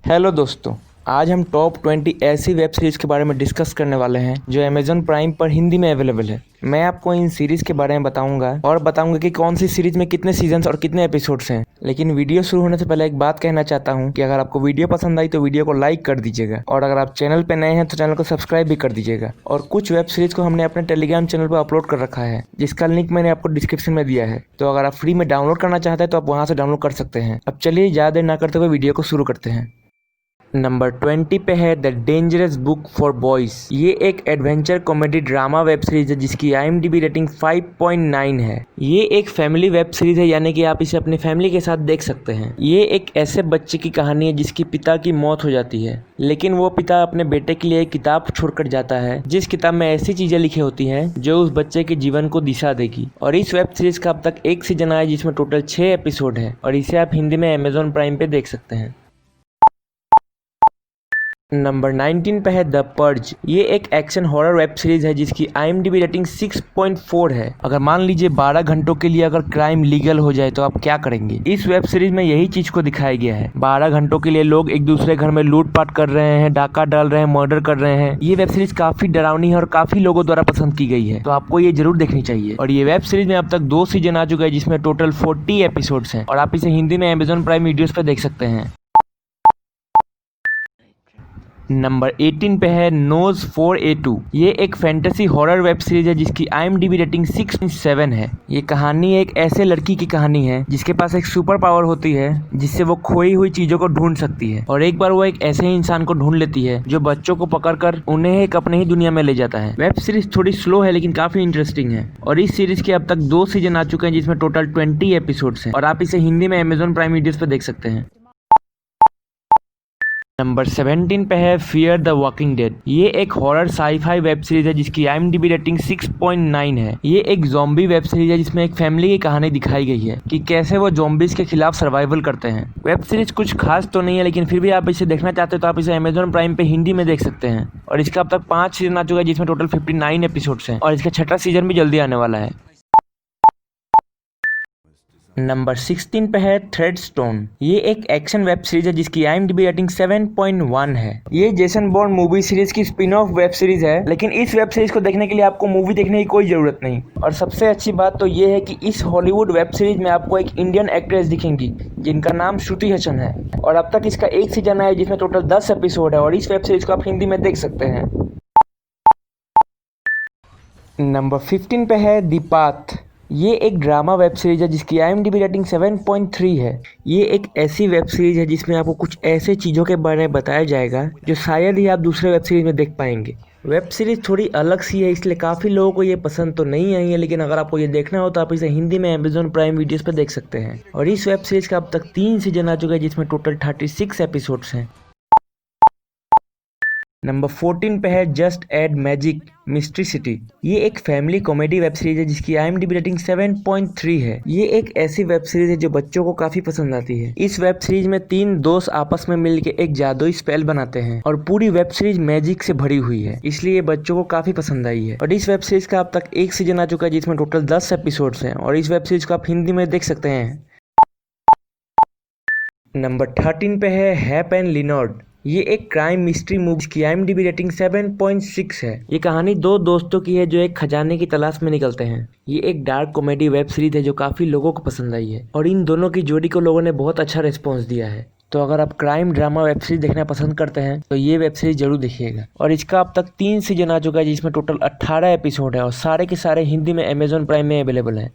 Hello दोस्तों, आज हम टॉप 20 ऐसी वेब सीरीज़ के बारे में डिस्कस करने वाले हैं जो अमेज़न प्राइम पर हिंदी में अवेलेबल है। मैं आपको इन सीरीज़ के बारे में बताऊंगा कि कौन सी सीरीज़ में कितने सीजन्स और कितने एपिसोड्स हैं। लेकिन वीडियो शुरू होने से पहले एक बात कहना चाहता हूं कि अगर आपको वीडियो पसंद आई तो वीडियो को लाइक कर दीजिएगा और अगर आप चैनल पर नए हैं तो चैनल को सब्सक्राइब भी कर दीजिएगा। और कुछ वेब सीरीज़ को हमने अपने टेलीग्राम चैनल पर अपलोड कर रखा है, जिसका लिंक मैंने आपको डिस्क्रिप्शन में दिया है। तो अगर आप फ्री में डाउनलोड करना चाहते हैं तो आप वहाँ से डाउनलोड कर सकते हैं। अब चलिए ज़्यादा देर ना करते हुए वीडियो को शुरू करते हैं। नंबर 20 पे है the dangerous book for boys. ये एक adventure comedy drama web series है जिसकी IMDb रेटिंग 5.9 है। ये एक फैमिली वेब सीरीज है, यानी कि आप इसे अपनी फैमिली के साथ देख सकते हैं। ये एक ऐसे बच्चे की कहानी है जिसकी पिता की मौत हो जाती है, लेकिन वो पिता अपने बेटे के लिए एक किताब छोड़कर जाता है जिस किताब में ऐसी चीजें लिखी होती हैं जो उस बच्चे के जीवन को दिशा देगी। और इस वेब सीरीज का अब तक एक सीजन आया जिसमें टोटल 6 एपिसोड है और इसे आप हिंदी में अमेज़न प्राइम पे देख सकते हैं। नंबर 19 पे है द पर्ज। ये एक एक्शन हॉरर वेब सीरीज है जिसकी IMDb रेटिंग 6.4 है। अगर मान लीजिए 12 घंटों के लिए अगर क्राइम लीगल हो जाए तो आप क्या करेंगे। इस वेब सीरीज में यही चीज को दिखाया गया है। 12 घंटों के लिए लोग एक दूसरे घर में लूटपाट कर रहे हैं, डाका डाल रहे हैं, मर्डर कर रहे हैं। ये वेब सीरीज काफी डरावनी है और काफी लोगों द्वारा पसंद की गई है, तो आपको ये जरूर देखनी चाहिए। और ये वेब सीरीज में अब तक 2 सीजन आ चुका है जिसमें टोटल 40 एपिसोड्स हैं और आप इसे हिंदी में अमेज़न प्राइम वीडियोस पे देख सकते हैं। नंबर 18 पे है नोज 4A2। ये एक फैंटेसी हॉरर वेब सीरीज है जिसकी IMDb रेटिंग 6.7 है। ये कहानी एक ऐसे लड़की की कहानी है जिसके पास एक सुपर पावर होती है जिससे वो खोई हुई चीजों को ढूंढ सकती है। और एक बार वो एक ऐसे ही इंसान को ढूंढ लेती है जो बच्चों को पकड़कर उन्हें एक अपने ही दुनिया में ले जाता है। वेब सीरीज थोड़ी स्लो है लेकिन काफी इंटरेस्टिंग है और इस सीरीज के अब तक 2 सीजन आ चुके हैं जिसमें टोटल 20 एपिसोड्स हैं और आप इसे हिंदी में अमेज़न प्राइम वीडियोस पे देख सकते हैं। नंबर 17 पे है फियर द वॉकिंग डेड। ये एक हॉरर साई-फाई वेब सीरीज है जिसकी IMDb रेटिंग 6.9 है। ये एक ज़ॉम्बी वेब सीरीज है जिसमें एक फैमिली की कहानी दिखाई गई है कि कैसे वो ज़ॉम्बीज के खिलाफ सर्वाइवल करते हैं। वेब सीरीज कुछ खास तो नहीं है, लेकिन फिर भी आप इसे देखना चाहते हो तो आप इसे अमेज़न प्राइम पे हिंदी में देख सकते हैं। और इसका अब तक 5 सीजन आ चुका है जिसमें टोटल 59 एपिसोड्स हैं और इसका 6वां सीजन भी जल्दी आने वाला है। नंबर 16 पे है थ्रेडस्टोन। ये एक एक्शन वेब सीरीज है जिसकी IMDb रेटिंग 7.1 है। ये जेसन बॉर्न मूवी सीरीज की स्पिन ऑफ वेब सीरीज है, लेकिन इस वेब सीरीज को देखने के लिए आपको मूवी देखने की कोई जरूरत नहीं। और सबसे अच्छी बात तो ये है कि इस हॉलीवुड वेब सीरीज में आपको एक इंडियन एक्ट्रेस दिखेंगी जिनका नाम श्रुति हसन है। और अब तक इसका एक सीजन है जिसमें टोटल 10 एपिसोड है और इस वेब सीरीज को आप हिंदी में देख सकते हैं। नंबर 15 पे है द पाथ। ये एक ड्रामा वेब सीरीज है जिसकी IMDb रेटिंग 7.3 है। ये एक ऐसी वेब सीरीज है जिसमें आपको कुछ ऐसे चीज़ों के बारे में बताया जाएगा जो शायद ही आप दूसरे वेब सीरीज में देख पाएंगे। वेब सीरीज थोड़ी अलग सी है, इसलिए काफ़ी लोगों को ये पसंद तो नहीं आई है, लेकिन अगर आपको ये देखना हो तो आप इसे हिंदी में अमेज़न प्राइम वीडियोस पर देख सकते हैं। और इस वेब सीरीज का अब तक 3 सीजन आ चुका है जिसमें टोटल 36 एपिसोड्स हैं। नंबर 14 पे है just add magic mystery city. ये एक फैमिली कॉमेडी वेब सीरीज है जिसकी IMDb रेटिंग 7.3 है। ये एक ऐसी वेब सीरीज है जो बच्चों को काफी पसंद आती है। इस वेब सीरीज में 3 दोस्त आपस में मिलकर एक जादुई स्पेल बनाते हैं और पूरी वेब सीरीज मैजिक से भरी हुई है, इसलिए बच्चों को काफी पसंद आई है। और इस वेब सीरीज का अब तक एक सीजन आ चुका है जिसमें टोटल 10 एपिसोड्स हैं और इस वेब सीरीज को आप हिंदी में देख सकते हैं। नंबर 13 पे है हैप एंड लिनोर्ड। ये एक क्राइम मिस्ट्री मूवी की IMDb रेटिंग 7.6 है। ये कहानी 2 दोस्तों की है जो एक खजाने की तलाश में निकलते हैं। ये एक डार्क कॉमेडी वेब सीरीज है जो काफी लोगों को पसंद आई है और इन दोनों की जोड़ी को लोगों ने बहुत अच्छा रिस्पॉन्स दिया है। तो अगर आप क्राइम ड्रामा वेब सीरीज देखना पसंद करते हैं तो ये वेब सीरीज जरूर देखिएगा। और इसका अब तक 3 सीजन आ चुका है जिसमें टोटल 18 एपिसोड है और सारे के सारे हिंदी में अमेज़न प्राइम में अवेलेबल है।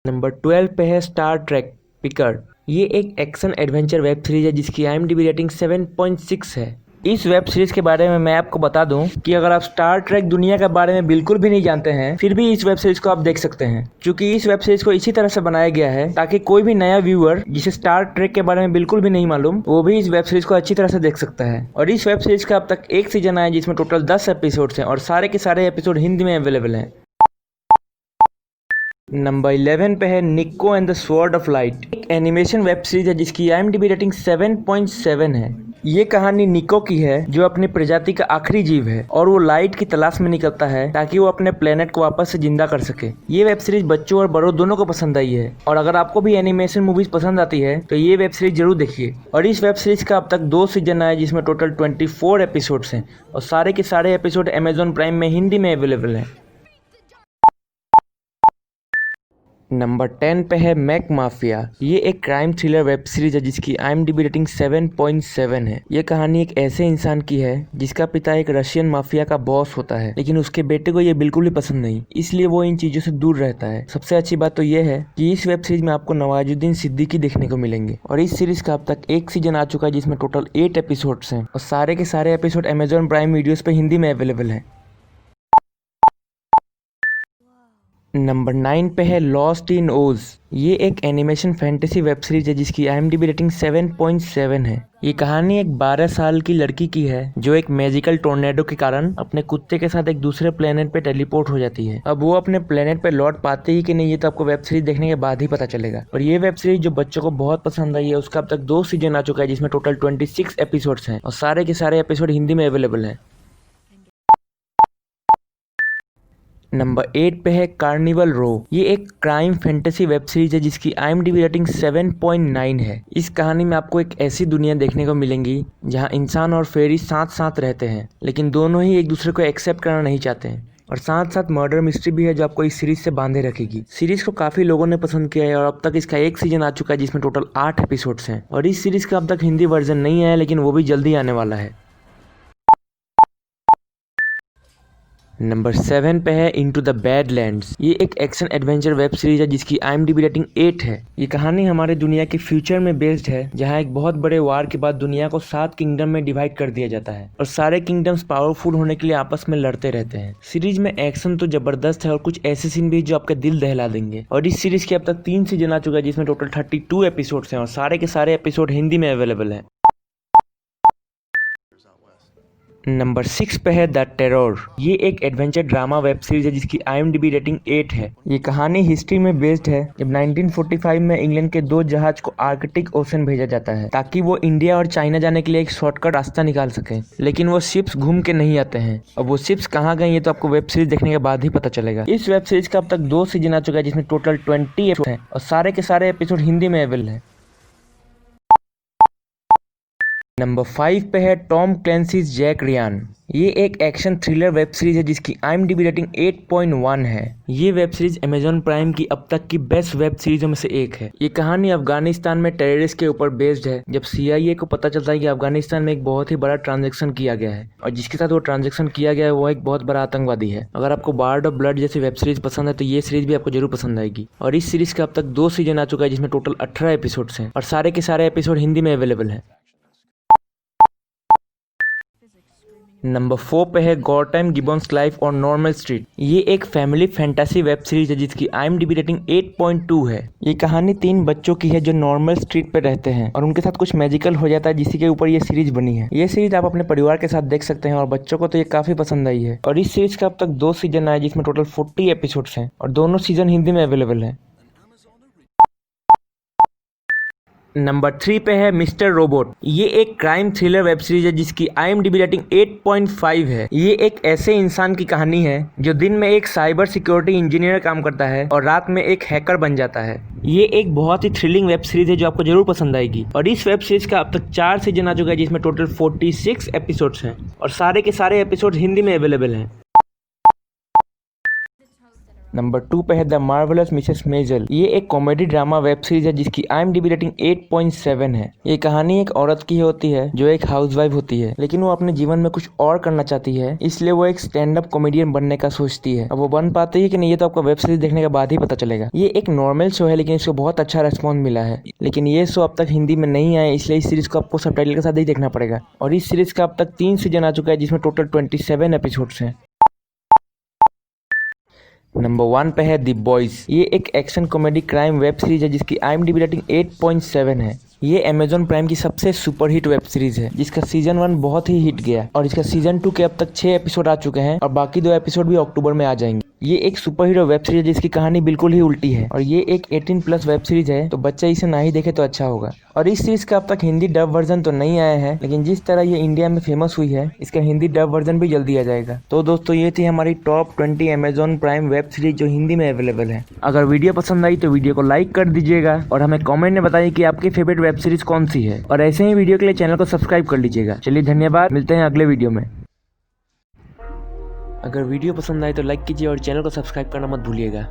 नंबर 12 पे है स्टार ट्रेक पिकर्ड। ये एक एक्शन एडवेंचर वेब सीरीज है जिसकी IMDb रेटिंग 7.6 है। इस वेब सीरीज के बारे में मैं आपको बता दूं कि अगर आप स्टार ट्रेक दुनिया के बारे में बिल्कुल भी नहीं जानते हैं फिर भी इस वेब सीरीज को आप देख सकते हैं, क्योंकि इस वेब सीरीज को इसी तरह से बनाया गया है ताकि कोई भी नया व्यूअर जिसे स्टार ट्रेक के बारे में बिल्कुल भी नहीं मालूम वो भी इस वेब सीरीज को अच्छी तरह से देख सकता है। और इस वेब सीरीज का अब तक एक सीजन आया जिसमें टोटल 10 एपिसोड्स हैं और सारे के सारे एपिसोड हिंदी में अवेलेबल हैं। नंबर 11 पे है Nikko and the sword of light. एक एनिमेशन वेब सीरीज है जिसकी IMDb रेटिंग 7.7 है। ये कहानी निको की है जो अपनी प्रजाति का आखिरी जीव है और वो लाइट की तलाश में निकलता है ताकि वो अपने प्लेनेट को वापस से जिंदा कर सके। ये वेब सीरीज बच्चों और बड़ों दोनों को पसंद आई है और अगर आपको भी एनिमेशन मूवीज पसंद आती है तो ये वेब सीरीज जरूर देखिए। और इस वेब सीरीज का अब तक 2 सीजन आए जिसमें टोटल 24 एपिसोड्स हैं और सारे के सारे एपिसोड अमेजॉन प्राइम में हिंदी में अवेलेबल हैं। नंबर 10 पे है मैक माफिया। ये एक क्राइम थ्रिलर वेब सीरीज है जिसकी IMDb रेटिंग 7.7 है। ये कहानी एक ऐसे इंसान की है जिसका पिता एक रशियन माफिया का बॉस होता है, लेकिन उसके बेटे को ये बिल्कुल भी पसंद नहीं, इसलिए वो इन चीजों से दूर रहता है। सबसे अच्छी बात तो ये है कि इस वेब सीरीज में आपको नवाजुद्दीन सिद्दीकी देखने को मिलेंगे और इस सीरीज का अब तक 1 सीजन आ चुका है जिसमें टोटल 8 एपिसोड्स हैं और सारे के सारे एपिसोड अमेजॉन प्राइम वीडियोस पे हिंदी में अवेलेबल है। नंबर 9 पे है लॉस्ट इन ओज। ये एक एनिमेशन फैंटेसी वेब सीरीज है जिसकी IMDb रेटिंग 7.7 है। ये कहानी एक 12 साल की लड़की की है जो एक मैजिकल टोर्नेडो के कारण अपने कुत्ते के साथ एक दूसरे प्लेनेट पे टेलीपोर्ट हो जाती है। अब वो अपने प्लेनेट पे लौट पाते ही कि नहीं ये तो आपको वेब सीरीज देखने के बाद ही पता चलेगा। और ये वेब सीरीज जो बच्चों को बहुत पसंद आई है उसका अब तक 2 सीजन आ चुका है जिसमें टोटल 26 एपिसोड्स हैं और सारे के सारे एपिसोड हिंदी में अवेलेबल है। नंबर 8 पे है कार्निवल रो। ये एक क्राइम फैंटेसी वेब सीरीज है जिसकी IMDb रेटिंग 7.9 है। इस कहानी में आपको एक ऐसी दुनिया देखने को मिलेंगी जहां इंसान और फेरी साथ साथ रहते हैं, लेकिन दोनों ही एक दूसरे को एक्सेप्ट करना नहीं चाहते हैं। और साथ साथ मर्डर मिस्ट्री भी है जो आपको इस सीरीज से बांधे रखेगी। सीरीज को काफी लोगों ने पसंद किया है और अब तक इसका 1 सीजन आ चुका है जिसमें टोटल 8 एपिसोड्स हैं और इस सीरीज का अब तक हिंदी वर्जन नहीं आया, लेकिन वो भी जल्दी आने वाला है। नंबर 7 पे है इनटू द बैडलैंड्स। ये एक एक्शन एडवेंचर वेब सीरीज है जिसकी IMDb रेटिंग 8 है। ये कहानी हमारे दुनिया के फ्यूचर में बेस्ड है जहां एक बहुत बड़े वार के बाद दुनिया को 7 किंगडम में डिवाइड कर दिया जाता है और सारे किंगडम्स पावरफुल होने के लिए आपस में लड़ते रहते हैं। सीरीज में एक्शन तो जबरदस्त है और कुछ ऐसे सीन भी जो आपका दिल दहला देंगे। और इस सीरीज के अब तक 3 सीजन आ चुका है जिसमें टोटल 32 एपिसोड्स हैं और सारे के सारे एपिसोड हिंदी में अवेलेबल है। नंबर 6 पे है द टेरर। ये एक एडवेंचर ड्रामा वेब सीरीज है जिसकी IMDb रेटिंग 8 है। ये कहानी हिस्ट्री में बेस्ड है जब 1945 में इंग्लैंड के 2 जहाज को आर्कटिक ओशन भेजा जाता है ताकि वो इंडिया और चाइना जाने के लिए एक शॉर्टकट रास्ता निकाल सके, लेकिन वो शिप्स घूम के नहीं आते हैं और वो शिप्स कहाँ गए ये तो आपको वेब सीरीज देखने के बाद ही पता चलेगा। इस वेब सीरीज का अब तक 2 सीजन आ चुका है जिसमें टोटल 20 एपिसोड है और सारे के सारे एपिसोड हिंदी में अवेलेबल है। नंबर 5 पे है टॉम क्लैंसीज जैक रियान। ये एक एक्शन थ्रिलर वेब सीरीज है जिसकी IMDb रेटिंग 8.1 है। ये वेब सीरीज अमेजॉन प्राइम की अब तक की बेस्ट वेब सीरीजों में से एक है। ये कहानी अफगानिस्तान में टेररिस्ट के ऊपर बेस्ड है जब CIA को पता चलता है कि अफगानिस्तान में एक बहुत ही बड़ा ट्रांजैक्शन किया गया है और जिसके साथ वो ट्रांजैक्शन किया गया है वो एक बहुत बड़ा आतंकवादी है। अगर आपको बार्ड ऑफ ब्लड जैसी वेब सीरीज पसंद है तो ये सीरीज भी आपको जरूर पसंद आएगी। और इस सीरीज का अब तक 2 सीजन आ चुका है जिसमें टोटल 18 एपिसोड्स हैं और सारे के सारे एपिसोड हिंदी में अवेलेबल है। नंबर 4 पे है गॉथम गिबन्स लाइफ और नॉर्मल स्ट्रीट। ये एक फैमिली फैंटेसी वेब सीरीज है जिसकी IMDb रेटिंग 8.2 है। ये कहानी 3 बच्चों की है जो नॉर्मल स्ट्रीट पे रहते हैं और उनके साथ कुछ मैजिकल हो जाता है जिसी के ऊपर ये सीरीज बनी है। ये सीरीज आप अपने परिवार के साथ देख सकते हैं और बच्चों को तो ये काफी पसंद आई है। और इस सीरीज का अब तक 2 सीजन आए जिसमें टोटल 40 एपिसोड्स हैं और दोनों सीजन हिंदी में अवेलेबल है। नंबर 3 पे है मिस्टर रोबोट। ये एक क्राइम थ्रिलर वेब सीरीज है जिसकी IMDb रेटिंग 8.5 है। ये एक ऐसे इंसान की कहानी है जो दिन में एक साइबर सिक्योरिटी इंजीनियर काम करता है और रात में एक हैकर बन जाता है। ये एक बहुत ही थ्रिलिंग वेब सीरीज है जो आपको जरूर पसंद आएगी। और इस वेब सीरीज का अब तक 4 सीजन आ चुका है जिसमें टोटल 46 एपिसोड्स हैं और सारे के सारे एपिसोड हिंदी में अवेलेबल हैं। नंबर 2 पे है द मार्वेलस मिसेस मेजल। ये एक कॉमेडी ड्रामा वेब सीरीज है जिसकी IMDb रेटिंग 8.7 है। ये कहानी एक औरत की होती है जो एक हाउसवाइफ होती है, लेकिन वो अपने जीवन में कुछ और करना चाहती है, इसलिए वो एक स्टैंड अप कॉमेडियन बनने का सोचती है। अब वो बन पाती है कि नहीं ये तो आपको वेब सीरीज देखने के बाद ही पता चलेगा। ये एक नॉर्मल शो है लेकिन इसको बहुत अच्छा रेस्पॉन्स मिला है, लेकिन ये शो अब तक हिंदी में नहीं आया इसलिए इस सीरीज को आपको सबटाइटल के साथ ही देखना पड़ेगा। और इस सीरीज का अब तक 3 सीजन आ चुका है जिसमें टोटल 27 एपिसोड्स हैं। नंबर 1 पे है द बॉयज। ये एक action comedy crime web series है जिसकी IMDb रेटिंग 8.7 है। ये अमेजॉन प्राइम की सबसे सुपरहिट वेब सीरीज है जिसका सीजन 1 बहुत ही हिट गया और इसका सीजन 2 के अब तक 6 एपिसोड आ चुके हैं और बाकी 2 एपिसोड भी अक्टूबर में आ जाएंगे। ये एक सुपर हीरो वेब सीरीज है जिसकी कहानी बिल्कुल ही उल्टी है और ये एक 18+ वेब सीरीज है, तो बच्चा इसे ना ही देखे तो अच्छा होगा। और इस सीरीज का अब तक हिंदी डब वर्जन तो नहीं आया है, लेकिन जिस तरह ये इंडिया में फेमस हुई है इसका हिंदी डब वर्जन भी जल्दी आ जाएगा। तो दोस्तों ये थी हमारी top 20 Amazon prime web series जो हिंदी में अवेलेबल है। अगर वीडियो पसंद आई तो वीडियो को लाइक कर दीजिएगा और हमें कॉमेंट में बताइए कि आपकी फेवरेट वेब सीरीज कौन सी है, और ऐसे ही वीडियो के लिए चैनल को सब्सक्राइब कर लीजिएगा। चलिए धन्यवाद, मिलते हैं अगले वीडियो में। अगर वीडियो पसंद आए तो लाइक कीजिए और चैनल को सब्सक्राइब करना मत भूलिएगा।